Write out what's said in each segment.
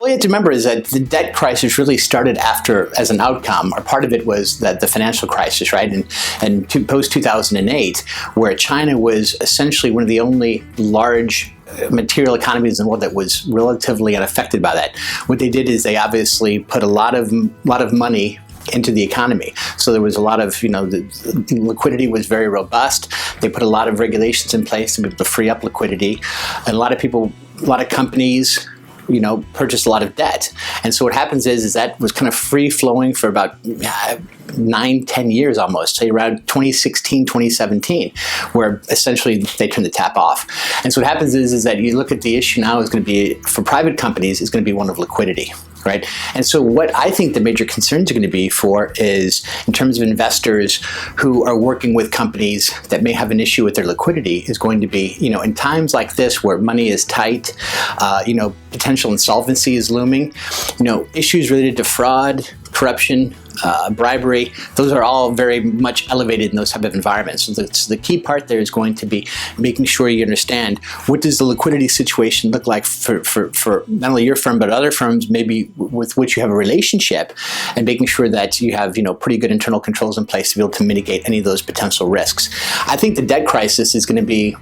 What you have to remember is that the debt crisis really started as an outcome, or part of it was that the financial crisis, right? And post-2008, where China was essentially one of the only large material economies in the world that was relatively unaffected by that. What they did is they obviously put a lot of money into the economy. So there was a lot of, the liquidity was very robust. They put a lot of regulations in place to be able to free up liquidity. And a lot of companies, purchased a lot of debt. And so what happens is that was kind of free flowing for about 9-10 years almost, say around 2016, 2017, where essentially they turned the tap off. And so what happens is that you look at the issue now is going to be, for private companies, is going to be one of liquidity. Right? And so what I think the major concerns are going to be for is, in terms of investors who are working with companies that may have an issue with their liquidity, is going to be, in times like this where money is tight, potential insolvency is looming, issues related to fraud, corruption, bribery, those are all very much elevated in those type of environments. So the key part there is going to be making sure you understand what does the liquidity situation look like for not only your firm, but other firms maybe with which you have a relationship, and making sure that you have pretty good internal controls in place to be able to mitigate any of those potential risks. I think the debt crisis is going to be,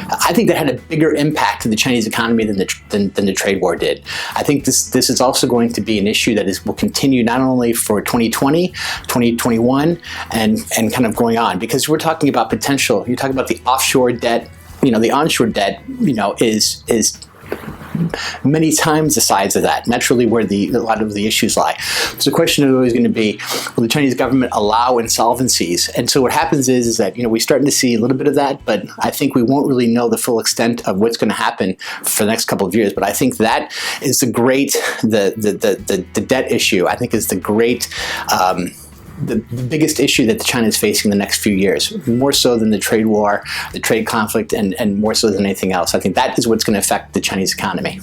I think that had a bigger impact to the Chinese economy than the trade war did. I think this is also going to be an issue that will continue not only for 2020, 2021, and kind of going on, because we're talking about potential. You're talking about the offshore debt. The onshore debt, is many times the size of that. And that's really where a lot of the issues lie. So the question is always going to be, will the Chinese government allow insolvencies? And so what happens is that, we're starting to see a little bit of that, but I think we won't really know the full extent of what's going to happen for the next couple of years. But I think that is the debt issue, I think, is the biggest issue that China is facing in the next few years, more so than the trade war, the trade conflict, and more so than anything else. I think that is what's going to affect the Chinese economy.